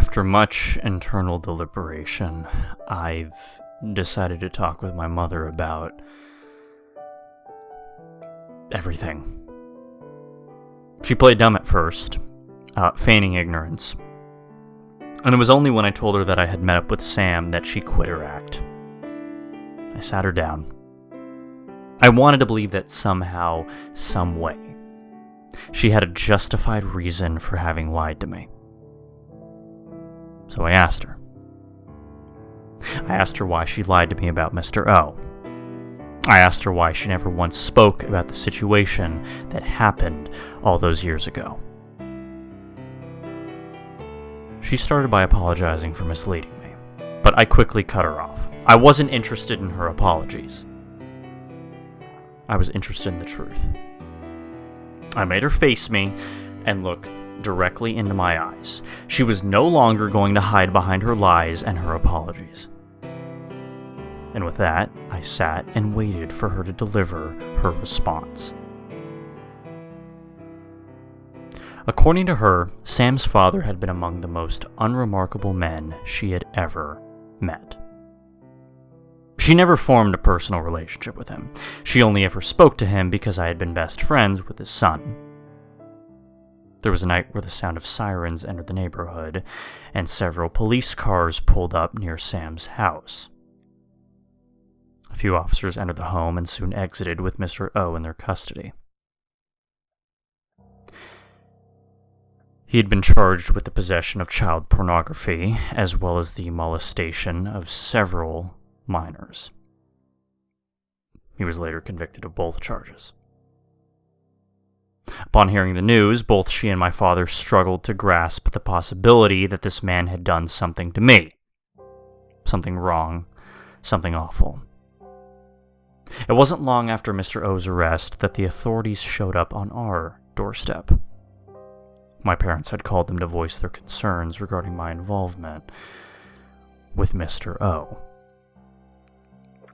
After much internal deliberation, I've decided to talk with my mother about everything. She played dumb at first, feigning ignorance. And it was only when I told her that I had met up with Sam that she quit her act. I sat her down. I wanted to believe that somehow, some way, she had a justified reason for having lied to me. So I asked her. I asked her why she lied to me about Mr. O. I asked her why she never once spoke about the situation that happened all those years ago. She started by apologizing for misleading me, but I quickly cut her off. I wasn't interested in her apologies. I was interested in the truth. I made her face me and look directly into my eyes. She was no longer going to hide behind her lies and her apologies. And with that, I sat and waited for her to deliver her response. According to her, Sam's father had been among the most unremarkable men she had ever met. She never formed a personal relationship with him. She only ever spoke to him because I had been best friends with his son. There was a night where the sound of sirens entered the neighborhood, and several police cars pulled up near Sam's house. A few officers entered the home and soon exited with Mr. O in their custody. He had been charged with the possession of child pornography, as well as the molestation of several minors. He was later convicted of both charges. Upon hearing the news, both she and my father struggled to grasp the possibility that this man had done something to me. Something wrong, something awful. It wasn't long after Mr. O's arrest that the authorities showed up on our doorstep. My parents had called them to voice their concerns regarding my involvement with Mr. O.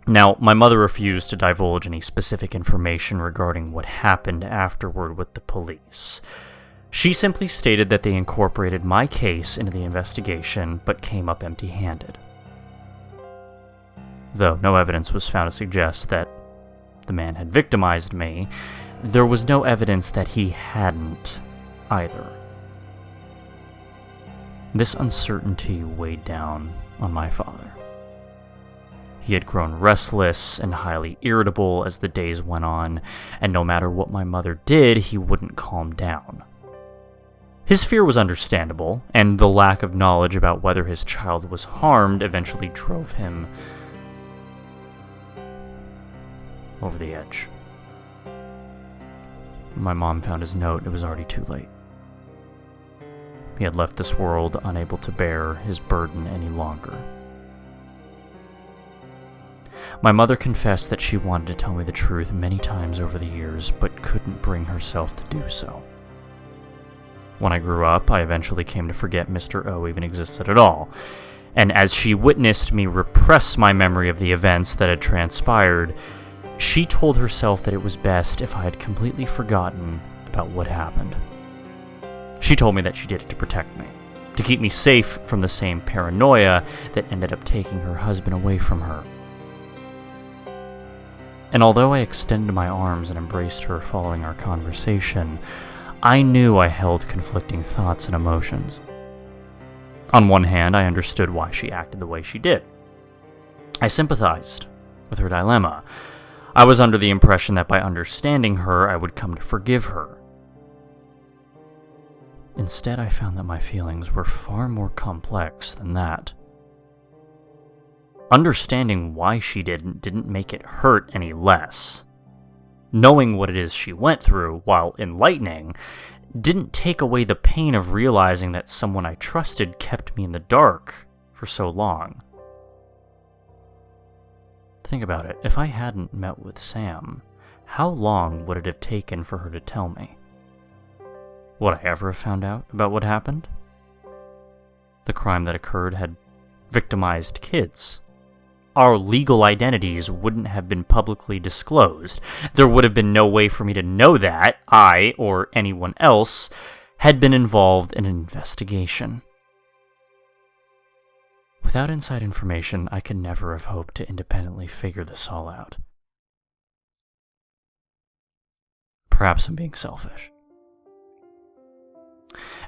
Now, my mother refused to divulge any specific information regarding what happened afterward with the police. She simply stated that they incorporated my case into the investigation, but came up empty-handed. Though no evidence was found to suggest that the man had victimized me, there was no evidence that he hadn't either. This uncertainty weighed down on my father. He had grown restless and highly irritable as the days went on, and no matter what my mother did, he wouldn't calm down. His fear was understandable, and the lack of knowledge about whether his child was harmed eventually drove him over the edge. When my mom found his note, it was already too late. He had left this world unable to bear his burden any longer. My mother confessed that she wanted to tell me the truth many times over the years, but couldn't bring herself to do so. When I grew up, I eventually came to forget Mr. O even existed at all, and as she witnessed me repress my memory of the events that had transpired, she told herself that it was best if I had completely forgotten about what happened. She told me that she did it to protect me, to keep me safe from the same paranoia that ended up taking her husband away from her. And although I extended my arms and embraced her following our conversation, I knew I held conflicting thoughts and emotions. On one hand, I understood why she acted the way she did. I sympathized with her dilemma. I was under the impression that by understanding her, I would come to forgive her. Instead, I found that my feelings were far more complex than that. Understanding why she didn't make it hurt any less. Knowing what it is she went through, while enlightening, didn't take away the pain of realizing that someone I trusted kept me in the dark for so long. Think about it. If I hadn't met with Sam, how long would it have taken for her to tell me? Would I ever have found out about what happened? The crime that occurred had victimized kids. Our legal identities wouldn't have been publicly disclosed. There would have been no way for me to know that I, or anyone else, had been involved in an investigation. Without inside information, I could never have hoped to independently figure this all out. Perhaps I'm being selfish.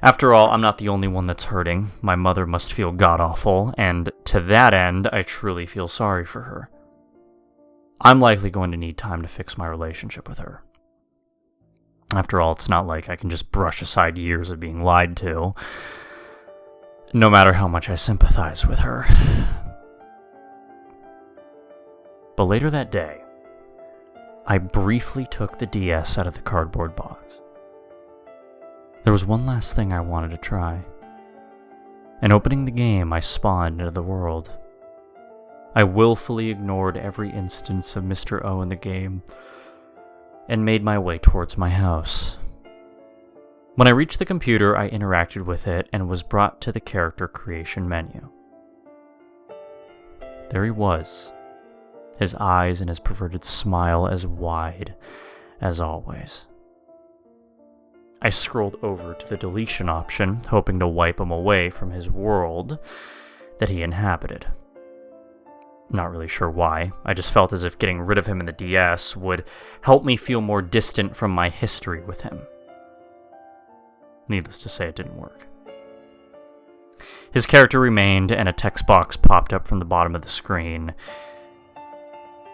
After all, I'm not the only one that's hurting. My mother must feel god-awful, and to that end, I truly feel sorry for her. I'm likely going to need time to fix my relationship with her. After all, it's not like I can just brush aside years of being lied to, no matter how much I sympathize with her. But later that day, I briefly took the DS out of the cardboard box. There was one last thing I wanted to try. And opening the game, I spawned into the world. I willfully ignored every instance of Mr. O in the game, and made my way towards my house. When I reached the computer, I interacted with it and was brought to the character creation menu. There he was, his eyes and his perverted smile as wide as always. I scrolled over to the deletion option, hoping to wipe him away from his world that he inhabited. Not really sure why. I just felt as if getting rid of him in the DS would help me feel more distant from my history with him. Needless to say, it didn't work. His character remained, and a text box popped up from the bottom of the screen.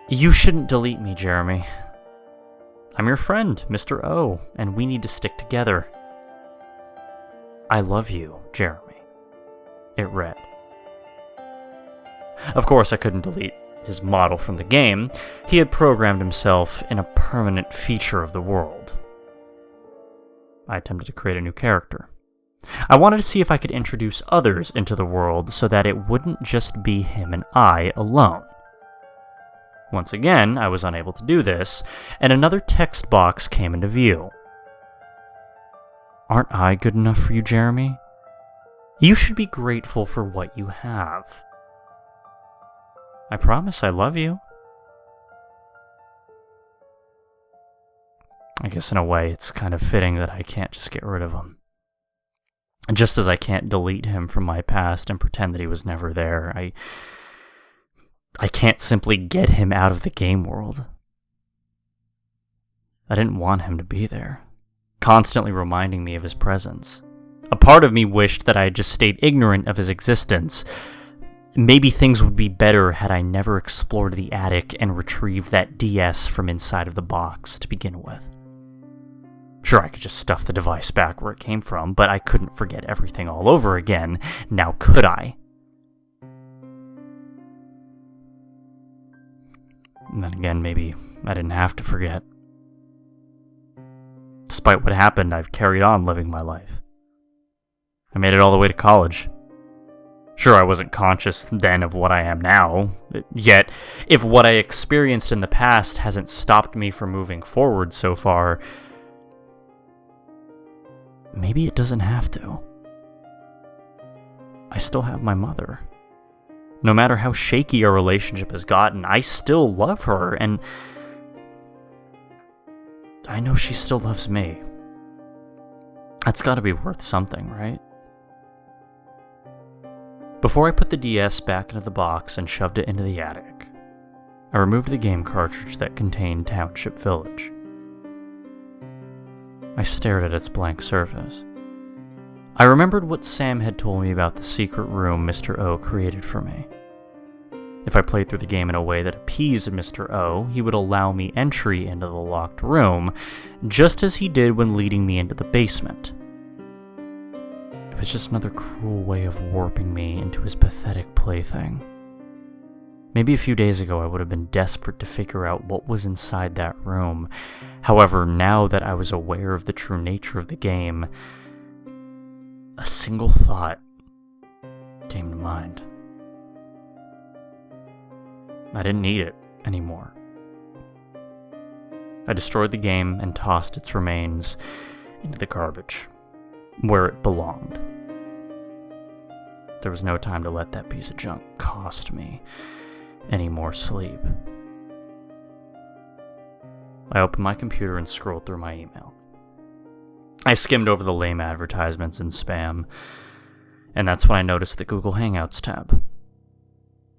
"You shouldn't delete me, Jeremy. I'm your friend, Mr. O, and we need to stick together. I love you, Jeremy," it read. Of course, I couldn't delete his model from the game. He had programmed himself in a permanent feature of the world. I attempted to create a new character. I wanted to see if I could introduce others into the world so that it wouldn't just be him and I alone. Once again, I was unable to do this, and another text box came into view. "Aren't I good enough for you, Jeremy? You should be grateful for what you have. I promise I love you." I guess in a way, it's kind of fitting that I can't just get rid of him. Just as I can't delete him from my past and pretend that he was never there, I can't simply get him out of the game world. I didn't want him to be there, constantly reminding me of his presence. A part of me wished that I had just stayed ignorant of his existence. Maybe things would be better had I never explored the attic and retrieved that DS from inside of the box to begin with. Sure, I could just stuff the device back where it came from, but I couldn't forget everything all over again, now could I? And then again, maybe I didn't have to forget. Despite what happened, I've carried on living my life. I made it all the way to college. Sure, I wasn't conscious then of what I am now, yet if what I experienced in the past hasn't stopped me from moving forward so far, maybe it doesn't have to. I still have my mother. No matter how shaky our relationship has gotten, I still love her, and I know she still loves me. That's gotta be worth something, right? Before I put the DS back into the box and shoved it into the attic, I removed the game cartridge that contained Township Village. I stared at its blank surface. I remembered what Sam had told me about the secret room Mr. O created for me. If I played through the game in a way that appeased Mr. O, he would allow me entry into the locked room, just as he did when leading me into the basement. It was just another cruel way of warping me into his pathetic plaything. Maybe a few days ago I would have been desperate to figure out what was inside that room. However, now that I was aware of the true nature of the game, a single thought came to mind. I didn't need it anymore. I destroyed the game and tossed its remains into the garbage, where it belonged. There was no time to let that piece of junk cost me any more sleep. I opened my computer and scrolled through my email. I skimmed over the lame advertisements and spam, and that's when I noticed the Google Hangouts tab.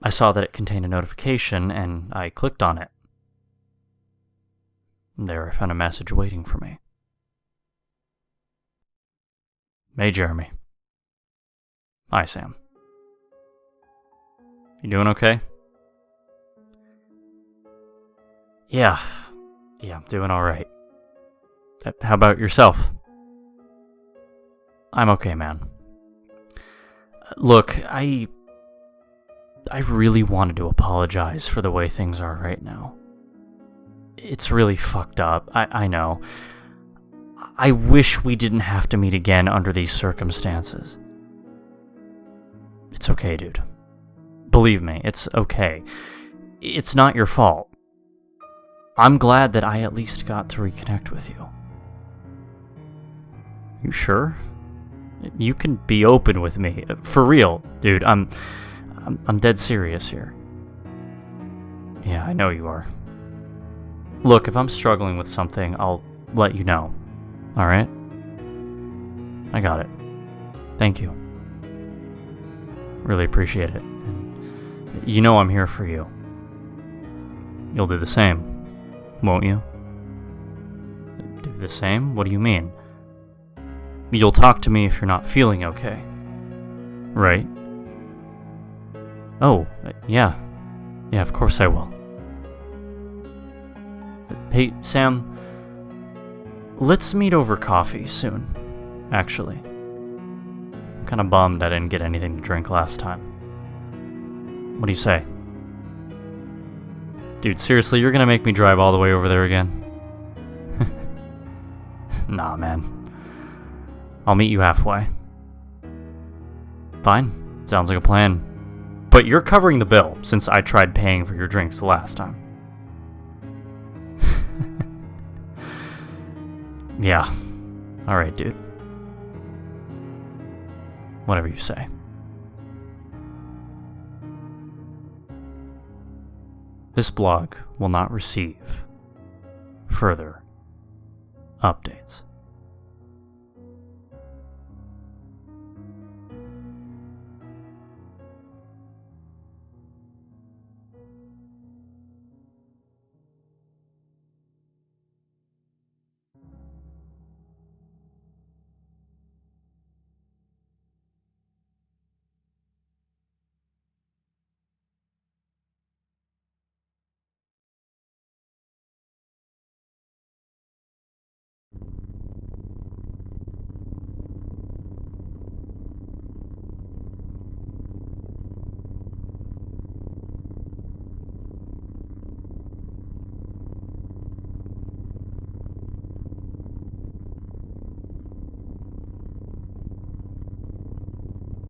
I saw that it contained a notification, and I clicked on it. There I found a message waiting for me. Hey, Jeremy. Hi, Sam. You doing okay? Yeah, I'm doing alright. How about yourself? I'm okay, man. Look, I really wanted to apologize for the way things are right now. It's really fucked up, I know. I wish we didn't have to meet again under these circumstances. It's okay, dude. Believe me, it's okay. It's not your fault. I'm glad that I at least got to reconnect with you. You sure? You can be open with me. For real, dude. I'm dead serious here. Yeah, I know you are. Look, if I'm struggling with something, I'll let you know. Alright? I got it. Thank you. Really appreciate it. And you know I'm here for you. You'll do the same, won't you? Do the same? What do you mean? You'll talk to me if you're not feeling okay. Right? Oh, yeah. Yeah, of course I will. Hey, Sam, let's meet over coffee soon, actually. I'm kinda bummed I didn't get anything to drink last time. What do you say? Dude, seriously, you're gonna make me drive all the way over there again? Nah, man. I'll meet you halfway. Fine. Sounds like a plan. But you're covering the bill, since I tried paying for your drinks the last time. Yeah. Alright, dude. Whatever you say. This blog will not receive further updates.